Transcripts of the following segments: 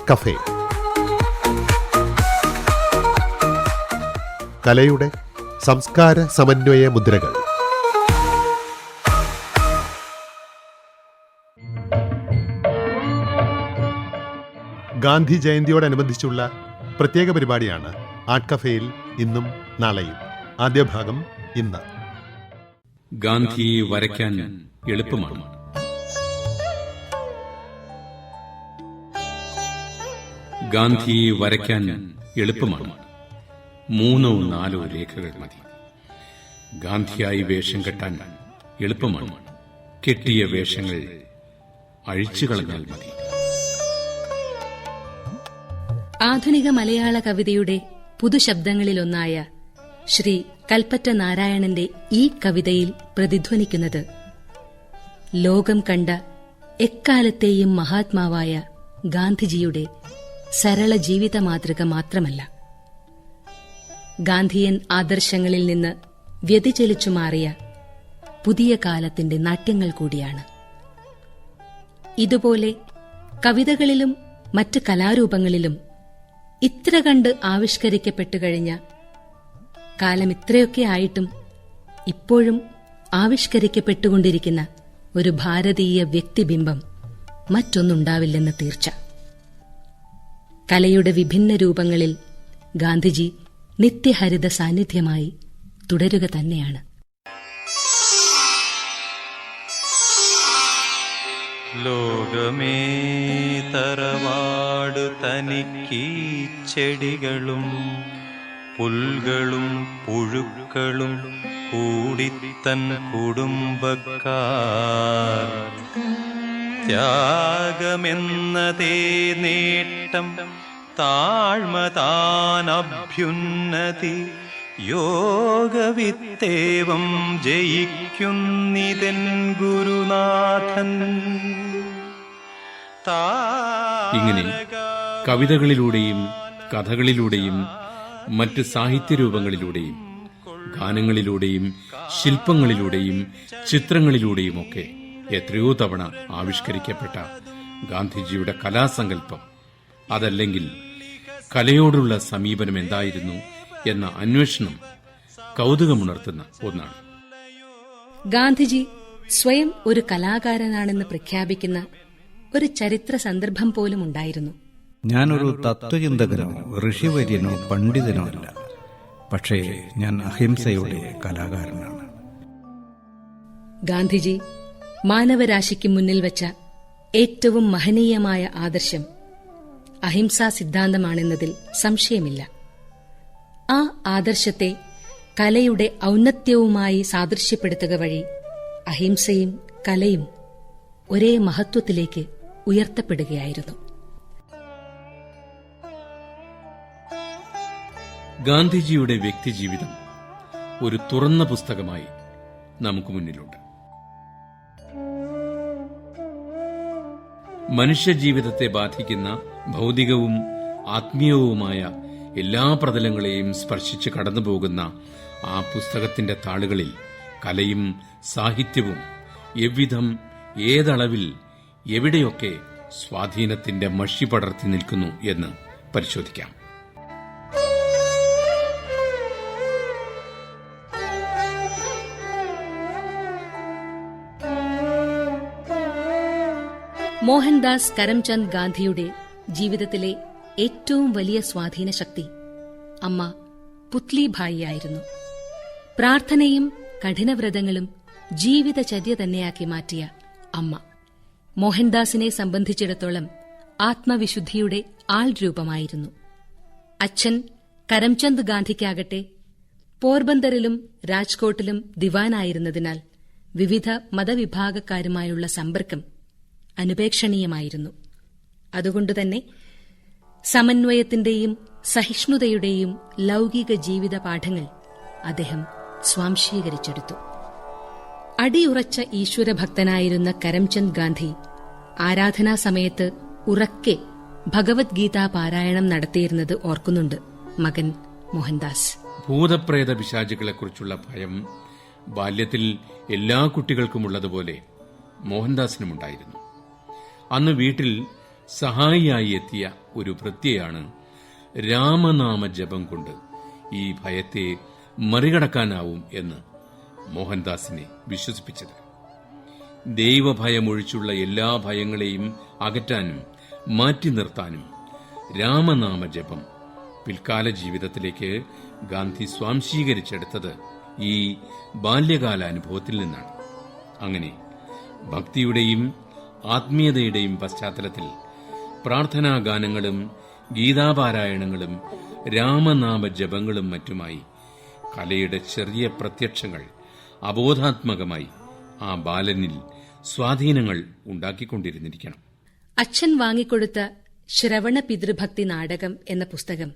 Cafe. കലയുടെ സംസ്കാര സമന്വയ മുദ്രകൾ. ഗാന്ധി ജയന്തിയോടനുബന്ധിച്ചുള്ള പ്രത്യേക പരിപാടിയാണ് ആർട്ട് കഫേയിൽ ഇന്നും നാളെയും. ആദ്യ ഭാഗം ഇന്ന്. ഗാന്ധിയെ വരയ്ക്കാൻ എളുപ്പമാണ്. ഗാന്ധിയെ വരയ്ക്കാൻ എളുപ്പമാണ്. 3-4 രേഖകൾ മതി. ഗാന്ധിയായി വേഷം കെട്ടാൻ എളുപ്പമാണ്. കെട്ടിയ വേഷങ്ങൾ അഴിച്ചു കളഞ്ഞാൽ മതി. ആധുനിക മലയാള കവിതയുടെ പുതുശബ്ദങ്ങളിലൊന്നായ ശ്രീ കൽപ്പറ്റ നാരായണന്റെ ഈ കവിതയിൽ പ്രതിധ്വനിക്കുന്നത് ലോകം കണ്ട എക്കാലത്തെയും മഹാത്മാവായ ഗാന്ധിജിയുടെ സരള ജീവിത മാതൃക മാത്രമല്ല, ഗാന്ധിയൻ ആദർശങ്ങളിൽ നിന്ന് വ്യതിചലിച്ചു മാറിയ പുതിയ കാലത്തിന്റെ നാട്യങ്ങൾ കൂടിയാണ്. ഇതുപോലെ കവിതകളിലും മറ്റ് കലാരൂപങ്ങളിലും ഇത്ര കണ്ട് ആവിഷ്കരിക്കപ്പെട്ടു കഴിഞ്ഞ കാലം ഇത്രയൊക്കെ ആയിട്ടും ഇപ്പോഴും ആവിഷ്കരിക്കപ്പെട്ടുകൊണ്ടിരിക്കുന്ന ഒരു ഭാരതീയ വ്യക്തിബിംബം മറ്റൊന്നുണ്ടാവില്ലെന്ന് തീർച്ച. കലയുടെ വിഭിന്ന രൂപങ്ങളിൽ ഗാന്ധിജി നിത്യഹരിത സാന്നിധ്യമായി തുടരുക തന്നെയാണ്. ലോകമേ തറവാട് തനിക്കീ ചെടികളും പുൽകളും പുഴുക്കളും കൂടിത്തൻ കുടുംബക്കാർ. ത്യാഗമെന്നതേ നേട്ടം, താഴ്മതാനഭ്യുന്നതി, യോഗവിത്തേവം ജയിക്കുന്നിതൻ ഗുരുനാഥൻ. ഇങ്ങനെ കവിതകളിലൂടെയും കഥകളിലൂടെയും മറ്റ് സാഹിത്യരൂപങ്ങളിലൂടെയും ഗാനങ്ങളിലൂടെയും ശില്പങ്ങളിലൂടെയും ചിത്രങ്ങളിലൂടെയുമൊക്കെ എത്രയോ തവണ ആവിഷ്കരിക്കപ്പെട്ട ഗാന്ധിജിയുടെ കലാസങ്കല്പം, അതല്ലെങ്കിൽ കലയോടുള്ള സമീപനം എന്തായിരുന്നു എന്ന അന്വേഷണം കൗതുകമുണർത്തുന്ന ഒന്നാണ്. ഗാന്ധിജി സ്വയം ഒരു കലാകാരനാണെന്ന് പ്രഖ്യാപിക്കുന്ന ഒരു ചരിത്ര സന്ദർഭം പോലും ഉണ്ടായിരുന്നു. ഞാനൊരു തത്വചിന്തകനോ ഋഷിവര്യനോ പണ്ഡിതനോ അല്ല, പക്ഷേ ഞാൻ അഹിംസയുടെ കലാകാരനാണ്. ഗാന്ധിജി മാനവരാശിക്ക് മുന്നിൽ വെച്ച ഏറ്റവും മഹനീയമായ ആദർശം അഹിംസാ സിദ്ധാന്തമാണെന്നതിൽ സംശയമില്ല. ആ ആദർശത്തെ കലയുടെ ഔന്നത്യവുമായി സാദൃശ്യപ്പെടുത്തുക വഴി അഹിംസയും കലയും ഒരേ മഹത്വത്തിലേക്ക് ഉയർത്തപ്പെടുകയായിരുന്നു. ഗാന്ധിജിയുടെ വ്യക്തിജീവിതം ഒരു തുറന്ന പുസ്തകമായി നമുക്ക് മുന്നിലുണ്ട്. മനുഷ്യജീവിതത്തെ ബാധിക്കുന്ന ഭൗതികവും ആത്മീയവുമായ എല്ലാ പ്രതലങ്ങളെയും സ്പർശിച്ച് കടന്നുപോകുന്ന ആ പുസ്തകത്തിന്റെ താളുകളിൽ കലയും സാഹിത്യവും എவ்விധം, ഏതളവിൽ, എവിടെയൊക്കെ സ്വാധീനത്തിന്റെ മഷി പടർത്തി നിൽക്കുന്നു എന്ന് പരിശോധിക്കാം. മോഹൻദാസ് കരംചന്ദ് ഗാന്ധിയുടെ ജീവിതത്തിലെ ഏറ്റവും വലിയ സ്വാധീന ശക്തി അമ്മ പുത്ലിഭായിയായിരുന്നു. പ്രാർത്ഥനയും കഠിനവ്രതങ്ങളും ജീവിതചര്യ തന്നെയാക്കി മാറ്റിയ അമ്മ മോഹൻദാസിനെ സംബന്ധിച്ചിടത്തോളം ആത്മവിശുദ്ധിയുടെ ആൾ രൂപമായിരുന്നു. അച്ഛൻ കരംചന്ദ് ഗാന്ധിക്കാകട്ടെ പോർബന്തറിലും രാജ്കോട്ടിലും ദിവാനായിരുന്നതിനാൽ വിവിധ മതവിഭാഗക്കാരുമായുള്ള സമ്പർക്കം അനുപേക്ഷണീയമായിരുന്നു. അതുകൊണ്ടുതന്നെ സമന്വയത്തിന്റെയും സഹിഷ്ണുതയുടെയും ലൗകിക ജീവിത പാഠങ്ങൾ അദ്ദേഹം സ്വാംശീകരിച്ചെടുത്തു. അടിയുറച്ച ഈശ്വരഭക്തനായിരുന്ന കരംചന്ദ് ഗാന്ധി ആരാധനാ സമയത്ത് ഉറക്കെ ഭഗവത്ഗീതാ പാരായണം നടത്തിയിരുന്നത് ഓർക്കുന്നുണ്ട് മകൻ മോഹൻദാസ്. ഭൂതപ്രേത പിശാചുകളെക്കുറിച്ചുള്ള ഭയം ബാല്യത്തിൽ എല്ലാ കുട്ടികൾക്കുമുള്ളതുപോലെ മോഹൻദാസിനുമുണ്ടായിരുന്നു. അന്ന് വീട്ടിൽ സഹായിയായി എത്തിയ ഒരു ഭൃത്യയാണ് രാമനാമ ജപം കൊണ്ട് ഈ ഭയത്തെ മറികടക്കാനാവും എന്ന് മോഹൻദാസിനെ വിശ്വസിപ്പിച്ചത്. ദൈവഭയമൊഴിച്ചുള്ള എല്ലാ ഭയങ്ങളെയും അകറ്റാനും മാറ്റി നിർത്താനും രാമനാമ ജപം പിൽക്കാല ജീവിതത്തിലേക്ക് ഗാന്ധി സ്വാംശീകരിച്ചെടുത്തത് ഈ ബാല്യകാലാനുഭവത്തിൽ നിന്നാണ്. അങ്ങനെ ഭക്തിയുടെയും ആത്മീയതയുടെയും പശ്ചാത്തലത്തിൽ പ്രാർത്ഥനാ ഗാനങ്ങളും ഗീതാപാരായണങ്ങളും രാമനാമ ജപങ്ങളും മറ്റുമായി കലയുടെ ചെറിയ പ്രത്യക്ഷങ്ങൾ അബോധാത്മകമായി ആ ബാലനിൽ സ്വാധീനങ്ങൾ ഉണ്ടാക്കിക്കൊണ്ടിരുന്നിരിക്കണം. അച്ഛൻ വാങ്ങിക്കൊടുത്ത ശ്രവണ പിതൃഭക്തി നാടകം എന്ന പുസ്തകം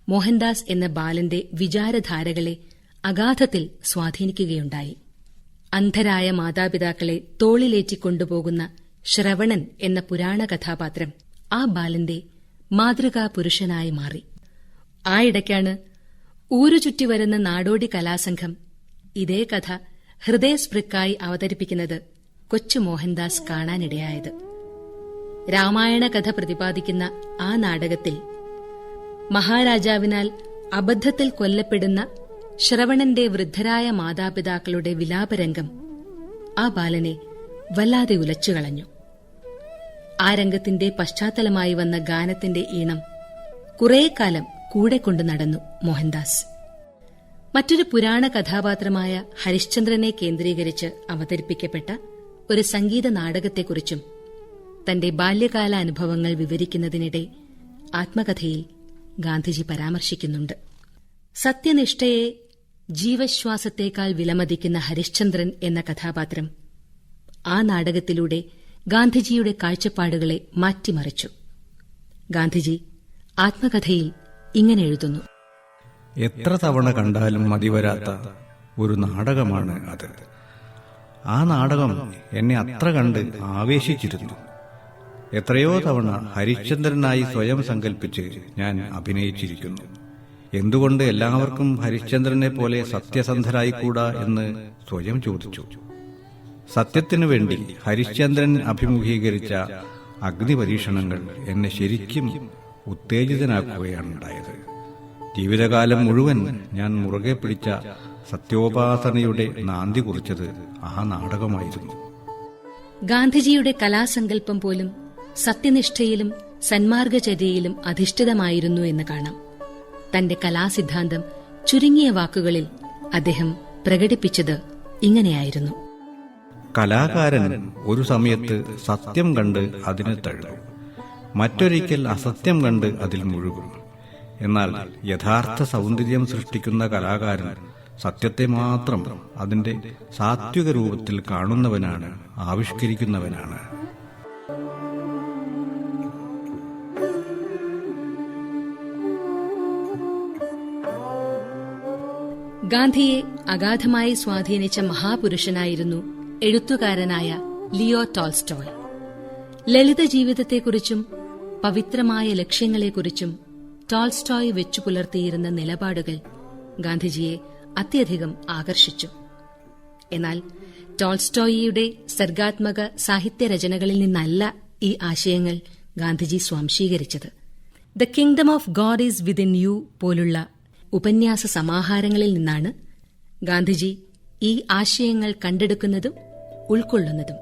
മോഹൻദാസ് എന്ന ബാലന്റെ വിചാരധാരകളെ അഗാധത്തിൽ സ്വാധീനിക്കുകയുണ്ടായി. അന്ധരായ മാതാപിതാക്കളെ തോളിലേറ്റിക്കൊണ്ടുപോകുന്ന ശ്രവണൻ എന്ന പുരാണ കഥാപാത്രം ആ ബാലന്റെ മാതൃകാ പുരുഷനായി മാറി. ആയിടയ്ക്കാണ് ഊരുചുറ്റി വരുന്ന നാടോടി കലാസംഘം ഇതേ കഥ ഹൃദയസ്പൃക്കായി അവതരിപ്പിക്കുന്നത് കൊച്ചു മോഹൻദാസ് കാണാനിടയായത്. രാമായണ കഥ പ്രതിപാദിക്കുന്ന ആ നാടകത്തിൽ മഹാരാജാവിനാൽ അബദ്ധത്തിൽ കൊല്ലപ്പെടുന്ന ശ്രവണന്റെ വൃദ്ധരായ മാതാപിതാക്കളുടെ വിലാപരംഗം ആ ബാലനെ വല്ലാതെ ഉലച്ചുകളഞ്ഞു. ആ രംഗത്തിന്റെ പശ്ചാത്തലമായി വന്ന ഗാനത്തിന്റെ ഈണം കുറേ കാലം കൂടെ കൊണ്ടു നടന്നു മോഹൻദാസ്. മറ്റൊരു പുരാണ കഥാപാത്രമായ ഹരിശ്ചന്ദ്രനെ കേന്ദ്രീകരിച്ച് അവതരിപ്പിക്കപ്പെട്ട ഒരു സംഗീത നാടകത്തെക്കുറിച്ചും തന്റെ ബാല്യകാല അനുഭവങ്ങൾ വിവരിക്കുന്നതിനിടെ ആത്മകഥയിൽ ഗാന്ധിജി പരാമർശിക്കുന്നുണ്ട്. സത്യനിഷ്ഠയെ ജീവശ്വാസത്തേക്കാൾ വിലമതിക്കുന്ന ഹരിശ്ചന്ദ്രൻ എന്ന കഥാപാത്രം ആ നാടകത്തിലൂടെ ഗാന്ധിജിയുടെ കാഴ്ചപ്പാടുകളെ മാറ്റിമറിച്ചു. ഗാന്ധിജി ആത്മകഥയിൽ ഇങ്ങനെ എഴുതുന്നു: എത്ര തവണ കണ്ടാലും മതിവരാത്ത ഒരു നാടകമാണ് അത്. ആ നാടകം എന്നെ അത്ര കണ്ട് ആവേശിച്ചിരുന്നു. എത്രയോ തവണ ഹരിശ്ചന്ദ്രനായി സ്വയം സങ്കല്പിച്ച് ഞാൻ അഭിനയിച്ചിരിക്കുന്നു. എന്തുകൊണ്ട് എല്ലാവർക്കും ഹരിശ്ചന്ദ്രനെ പോലെ സത്യസന്ധരായിക്കൂടാ എന്ന് സ്വയം ചോദിച്ചു. സത്യത്തിനു വേണ്ടി ഹരിശ്ചന്ദ്രൻ അഭിമുഖീകരിച്ച അഗ്നിപരീക്ഷണങ്ങൾ എന്നെ ശരിക്കും ഉത്തേജിതനാക്കുകയാണുണ്ടായത്. ജീവിതകാലം മുഴുവൻ ഞാൻ മുറുകെ പിടിച്ച സത്യോപാസനയുടെ നാന്തി കുറിച്ചത് ആ നാടകമായിരുന്നു. ഗാന്ധിജിയുടെ കലാസങ്കല്പം പോലും സത്യനിഷ്ഠയിലും സന്മാർഗചര്യയിലും അധിഷ്ഠിതമായിരുന്നു എന്ന് കാണാം. തന്റെ കലാസിദ്ധാന്തം ചുരുങ്ങിയ വാക്കുകളിൽ അദ്ദേഹം പ്രകടിപ്പിച്ചത് ഇങ്ങനെയായിരുന്നു: കലാകാരൻ ഒരു സമയത്ത് സത്യം കണ്ട് അതിന് തഴുകും, മറ്റൊരിക്കൽ അസത്യം കണ്ട് അതിൽ മുഴുകും. എന്നാൽ യഥാർത്ഥ സൗന്ദര്യം സൃഷ്ടിക്കുന്ന കലാകാരൻ സത്യത്തെ മാത്രം അതിന്റെ സാത്വിക രൂപത്തിൽ കാണുന്നവനാണ്, ആവിഷ്കരിക്കുന്നവനാണ്. ഗാന്ധിയെ അഗാധമായി സ്വാധീനിച്ച മഹാപുരുഷനായിരുന്നു എഴുത്തുകാരനായ ലിയോ ടോൾസ്റ്റോയ്. ലളിത ജീവിതത്തെക്കുറിച്ചും പവിത്രമായ ലക്ഷ്യങ്ങളെക്കുറിച്ചും ടോൾസ്റ്റോയ് വെച്ചു പുലർത്തിയിരുന്ന നിലപാടുകൾ ഗാന്ധിജിയെ അത്യധികം ആകർഷിച്ചു. എന്നാൽ ടോൾസ്റ്റോയിയുടെ സർഗാത്മക സാഹിത്യരചനകളിൽ നിന്നല്ല ഈ ആശയങ്ങൾ ഗാന്ധിജി സ്വാംശീകരിച്ചത്. The kingdom of God is within you പോലുള്ള ഉപന്യാസ സമാഹാരങ്ങളിൽ നിന്നാണ് ഗാന്ധിജി ഈ ആശയങ്ങൾ കണ്ടെടുക്കുന്നതും ഉൾക്കൊള്ളുന്നതും.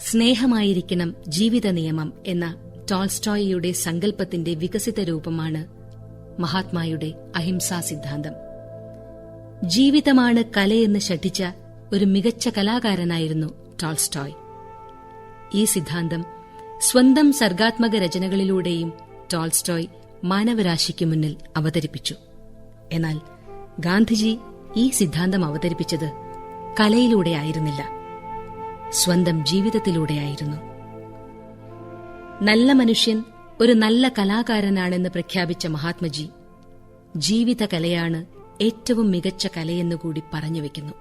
സ്നേഹമായിരിക്കണം ജീവിത നിയമം എന്ന ടോൾസ്റ്റോയിയുടെ സങ്കല്പത്തിന്റെ വികസിത രൂപമാണ് മഹാത്മായുടെ അഹിംസാ സിദ്ധാന്തം. ജീവിതമാണ് കലയെന്ന് ശഠിച്ച ഒരു മികച്ച കലാകാരനായിരുന്നു ടോൾസ്റ്റോയ്. ഈ സിദ്ധാന്തം സ്വന്തം സർഗാത്മക രചനകളിലൂടെയും ടോൾസ്റ്റോയ് മാനവരാശിക്ക് മുന്നിൽ അവതരിപ്പിച്ചു. എന്നാൽ ഗാന്ധിജി ഈ സിദ്ധാന്തം അവതരിപ്പിച്ചത് കലയിലൂടെയായിരുന്നില്ല, സ്വന്തം ജീവിതത്തിലൂടെയായിരുന്നു. നല്ല മനുഷ്യൻ ഒരു നല്ല കലാകാരനാണെന്ന് പ്രഖ്യാപിച്ച മഹാത്മജി ജീവിത കലയാണ് ഏറ്റവും മികച്ച കലയെന്നുകൂടി പറഞ്ഞുവെക്കുന്നു.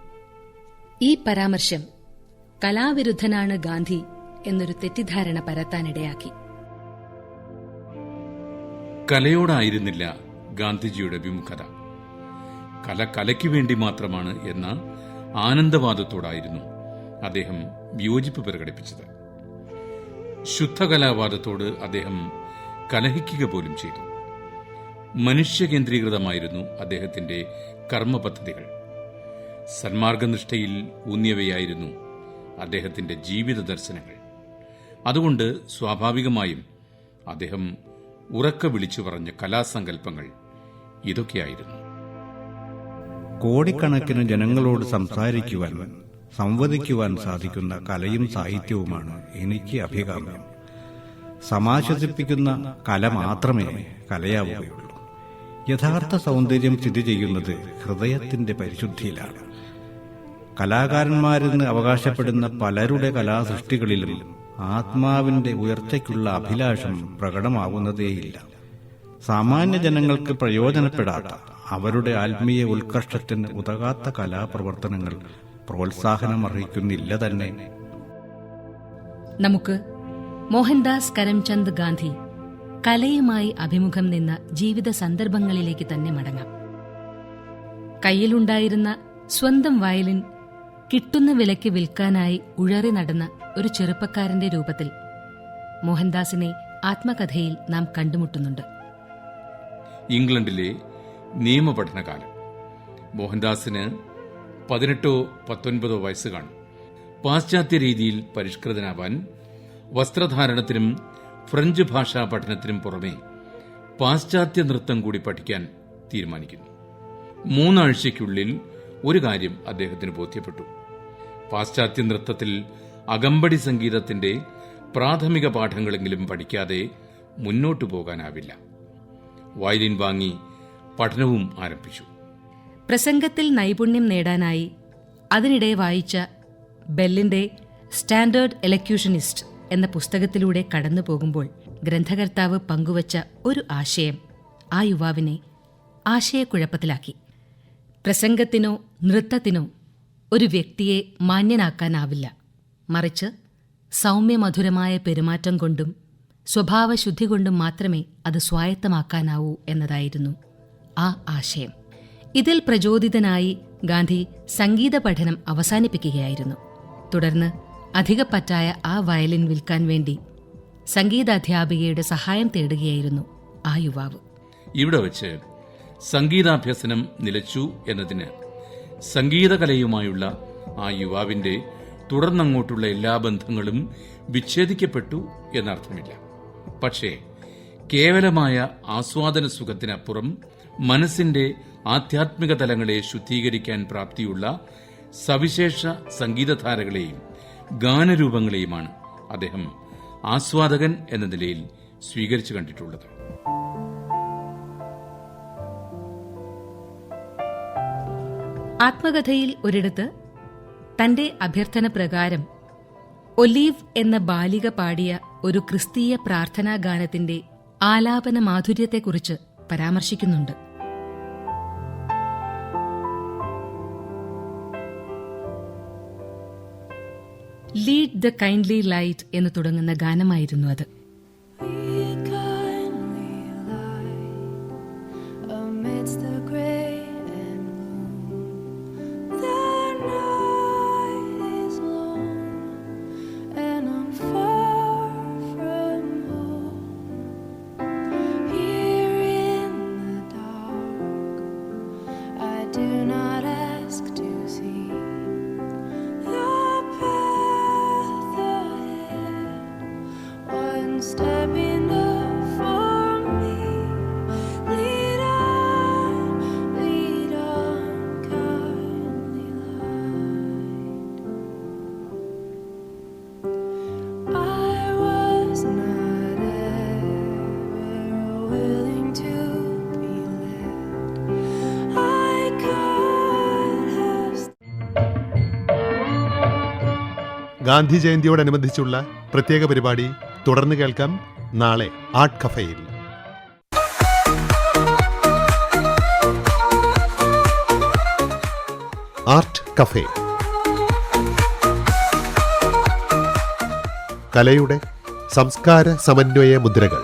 ഈ പരാമർശം കലാവിരുദ്ധനാണ് ഗാന്ധി എന്നൊരു തെറ്റിദ്ധാരണ പരത്താനിടയാക്കി. കലയോടായിരുന്നില്ല ഗാന്ധിജിയുടെ വിമുഖത. കല കലയ്ക്കു വേണ്ടി മാത്രമാണ് എന്ന ആനന്ദവാദത്തോടായിരുന്നു അദ്ദേഹം വിയോജിപ്പ് പ്രകടിപ്പിച്ചത്. ശുദ്ധകലാവാദത്തോട് അദ്ദേഹം കലഹിക്കുക പോലും ചെയ്തു. മനുഷ്യകേന്ദ്രീകൃതമായിരുന്നു അദ്ദേഹത്തിന്റെ കർമ്മപദ്ധതികൾ. സന്മാർഗനിഷ്ഠയിൽ ഊന്നിയവയായിരുന്നു അദ്ദേഹത്തിന്റെ ജീവിത ദർശനങ്ങൾ. അതുകൊണ്ട് സ്വാഭാവികമായും അദ്ദേഹം ഉറക്കെ വിളിച്ചു പറഞ്ഞ കലാസങ്കല്പങ്ങൾ ഇതൊക്കെയായിരുന്നു. കോടിക്കണക്കിന് ജനങ്ങളോട് സംസാരിക്കുവാൻ, സംവദിക്കുവാൻ സാധിക്കുന്ന കലയും സാഹിത്യവുമാണ് എനിക്ക് അഭികാമ്യം. സമാശ്വസിപ്പിക്കുന്ന കല മാത്രമേ കലയാവുകയുള്ളൂ. യഥാർത്ഥ സൗന്ദര്യം സ്ഥിതി ചെയ്യുന്നത് ഹൃദയത്തിന്റെ പരിശുദ്ധിയിലാണ്. കലാകാരന്മാരെന്ന് അവകാശപ്പെടുന്ന പലരുടെ കലാസൃഷ്ടികളിലും ആത്മാവിന്റെ ഉയർച്ചയ്ക്കുള്ള അഭിലാഷം പ്രകടമാകുന്നതേയില്ല. സാമാന്യ ജനങ്ങൾക്ക് പ്രയോജനപ്പെടാത്ത, അവരുടെ ആത്മീയ ഉത്കർഷത്തിന് ഉതകാത്ത കലാപ്രവർത്തനങ്ങൾ പ്രോത്സാഹനമർഹിക്കുന്നില്ല തന്നെ. നമുക്ക് മോഹൻദാസ് കരംചന്ദ് ഗാന്ധി കലയുമായി അഭിമുഖം നിന്ന ജീവിത സന്ദർഭങ്ങളിലേക്ക് തന്നെ മടങ്ങാം. കയ്യിലുണ്ടായിരുന്ന സ്വന്തം വയലിൻ കിട്ടുന്ന വിലയ്ക്ക് വിൽക്കാനായി ഉഴറി നടന്ന ഒരു ചെറുപ്പക്കാരന്റെ രൂപത്തിൽ മോഹൻദാസിനെ ആത്മകഥയിൽ നാം കണ്ടുമുട്ടുന്നുണ്ട്. ഇംഗ്ലണ്ടിലെ നിയമപഠനകാലം. മോഹൻദാസിന് 18-19 വയസ്സ് കാണും. പാശ്ചാത്യ രീതിയിൽ പരിഷ്കൃതനാവാൻ വസ്ത്രധാരണത്തിനും ഫ്രഞ്ച് ഭാഷാ പഠനത്തിനും പുറമെ പാശ്ചാത്യ നൃത്തം കൂടി പഠിക്കാൻ തീരുമാനിക്കുന്നു. 3 ആഴ്ചയ്ക്കുള്ളിൽ ഒരു കാര്യം അദ്ദേഹത്തിന് ബോധ്യപ്പെട്ടു: പാശ്ചാത്യ നൃത്തത്തിൽ അകമ്പടി സംഗീതത്തിന്റെ പ്രാഥമിക പാഠങ്ങളെങ്കിലും പഠിക്കാതെ മുന്നോട്ടു പോകാനാവില്ല. വയലിൻ വാങ്ങി പഠനവും ആരംഭിച്ചു. പ്രസംഗത്തിൽ നൈപുണ്യം നേടാനായി അതിനിടെ വായിച്ച ബെല്ലിന്റെ സ്റ്റാൻഡേർഡ് എലക്യൂഷനിസ്റ്റ് എന്ന പുസ്തകത്തിലൂടെ കടന്നു പോകുമ്പോൾ ഗ്രന്ഥകർത്താവ് പങ്കുവച്ച ഒരു ആശയം ആ യുവാവിനെ ആശയക്കുഴപ്പത്തിലാക്കി. പ്രസംഗത്തിനോ നൃത്തത്തിനോ ഒരു വ്യക്തിയെ മാന്യനാക്കാനാവില്ല, മറിച്ച് സൗമ്യമധുരമായ പെരുമാറ്റം കൊണ്ടും സ്വഭാവശുദ്ധി കൊണ്ടും മാത്രമേ അത് സ്വായത്തമാക്കാനാവൂ എന്നതായിരുന്നു ആ ആശയം. ഇതിൽ പ്രചോദിതനായി ഗാന്ധി സംഗീത പഠനം അവസാനിപ്പിക്കുകയായിരുന്നു. തുടർന്ന് അധികപ്പറ്റായ ആ വയലിൻ വിൽക്കാൻ വേണ്ടി സംഗീതാധ്യാപികയുടെ സഹായം തേടുകയായിരുന്നു ആ യുവാവ്. ഇവിടെ വച്ച് സംഗീതാഭ്യസനം നിലച്ചു എന്നതിന് സംഗീതകലയുമായുള്ള ആ യുവാവിന്റെ തുടർന്നങ്ങോട്ടുള്ള എല്ലാ ബന്ധങ്ങളും വിച്ഛേദിക്കപ്പെട്ടു എന്നർത്ഥമില്ല. പക്ഷേ കേവലമായ ആസ്വാദന സുഖത്തിനപ്പുറം മനസ്സിന്റെ ആധ്യാത്മിക തലങ്ങളെ ശുദ്ധീകരിക്കാൻ പ്രാപ്തിയുള്ള സവിശേഷ സംഗീതധാരകളെയും ഗാനരൂപങ്ങളെയുമാണ് അദ്ദേഹം ആസ്വാദകൻ എന്ന നിലയിൽ സ്വീകരിച്ചു കണ്ടിട്ടുള്ളത്. ആത്മകഥയിൽ ഒരിടത്ത് തന്റെ അഭ്യർത്ഥന പ്രകാരം ഒലീവ് എന്ന ബാലിക പാടിയ ഒരു ക്രിസ്തീയ പ്രാർത്ഥനാ ഗാനത്തിന്റെ ആലാപന മാധുര്യത്തെക്കുറിച്ച് പരാമർശിക്കുന്നുണ്ട്. ലീഡ് ദ കൈൻഡ്ലി ലൈറ്റ് എന്ന് തുടങ്ങുന്ന ഗാനമായിരുന്നു അത്. ഗാന്ധി ജയന്തിയോടനുബന്ധിച്ചുള്ള പ്രത്യേക പരിപാടി തുടർന്ന് കേൾക്കാം നാളെ ആർട്ട് കഫേയിൽ. ആർട്ട് കഫേ, കലയുടെ സംസ്കാര സമന്വയ മുദ്രകൾ.